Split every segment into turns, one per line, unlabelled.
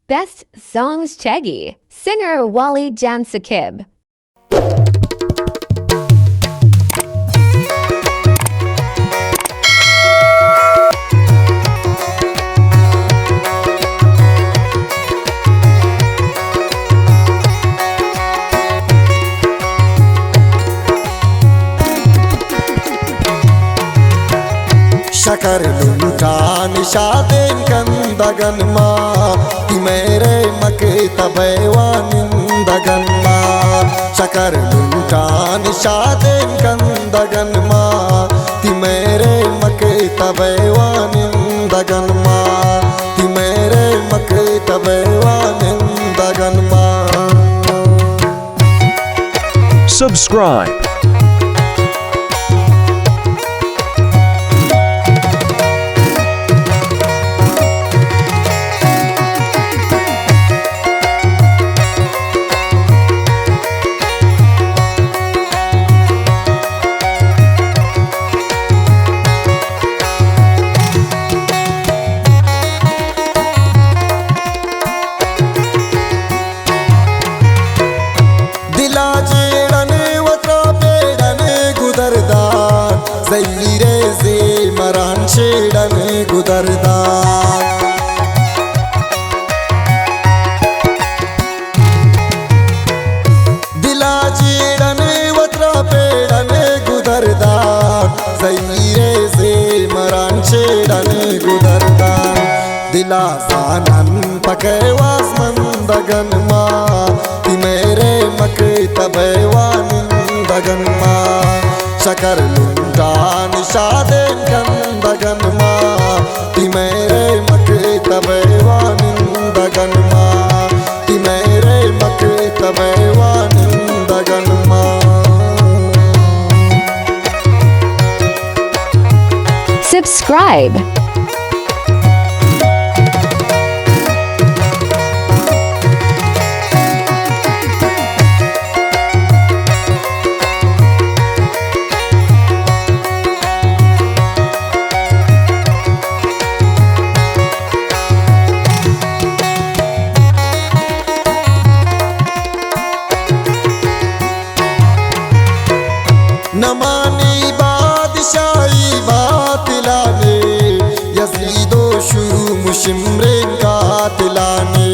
Best Songs Chegi. Singer Wali Jansakib.
शकर लुंटा निशादेन कंदगन मा कि मेरे मकतबवानिंदगन मा शकर लुंटा निशादेन कंदगन मा कि मेरे मकतबवानिंदगन मा कि मेरे मकतबवानिंदगन मा
Subscribe.
ज़हीरे से मरान शेड़न गुदरदार दिला चेड़न वत्रा पेड़न गुदरदार ज़हीरे से मरान शेड़न गुदरदार दिला सानन पकवास मंदगन मा कि मेरे मकतबवानिंदगन मा शकर लुंटा निशादेन कंदगन मा कि मेरे मकतबवानिंदगन मा कि मेरे मकतबवानिंदगन मा
Subscribe.
नमानी बादशाही बातिलाने यज़ीदो शुरू मुशिम्रेन कातिलाने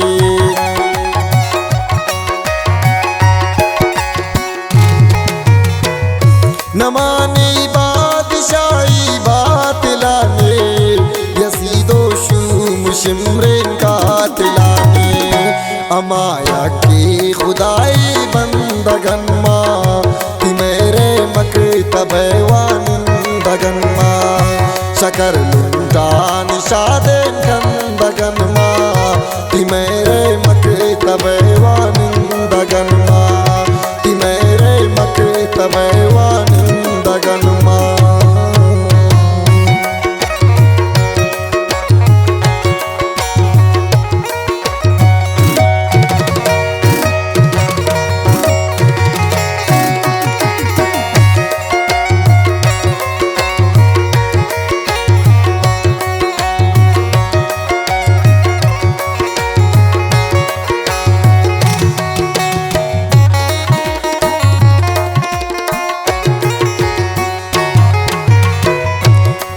नमानी बादशाही बातिलाने यज़ीदो शुरू मुशिम्रेन कातिलाने अमाया की खुदाई बंदगन मा कि मेरे मकतबवानिंदगन मा शकर लुंटा निशादेन कंदगन मा कि मेरे मकतबवानिंदगन मा कि मेरे मकतबवानिंदगन मा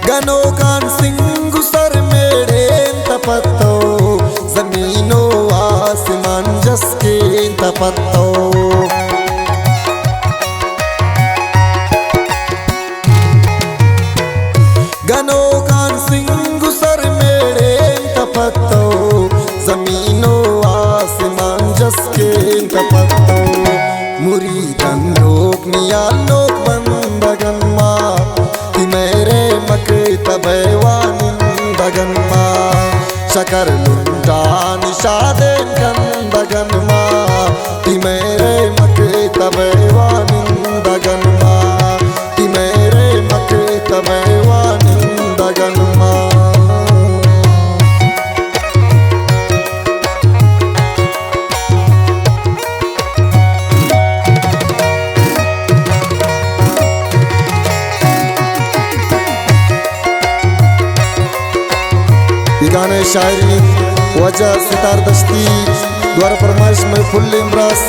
गनोकान सिंगु सर मेरे तपत्तो जमीनो आसमान जसके तपत्तो गनोकान सिंगु सर मेरे तपत्तो जमीनो आसमान जसके तपत्तो मुरीदन लोक मिया लोक बंदगन मा कि मेरे मकतबवानिंदगन मा शकर लुंटा निशादेन कंदगन मा कि मेरे मकतबवानिंदगन मा कि मेरे मकतबवानिंदगन मा ये गाने शायरी वजह सितार दश्ती द्वारा फरमाइश में फुल इमरास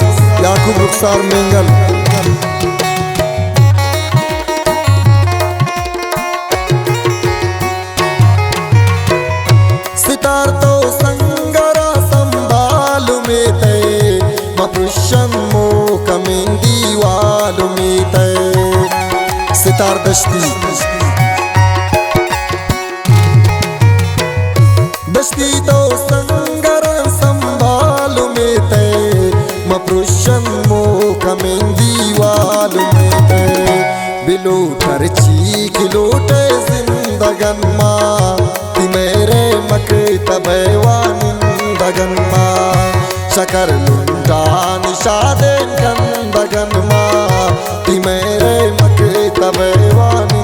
याकूब रुखसार मेंगल। सितार तो संगरा संभाल में ते मपुष्यन मो कमेंदी वाल में ते सितार दश्ती दश्ती तो संगरा संभाल में ते मपुष्यन मो कमेंदी वाल में ते बिलो खर्ची खिलोटे जिंदगन मा मेरे मकतबे वानिंदगन मा शकर लुंडा निशादे कंदगन मा मेरे मकतबे वानि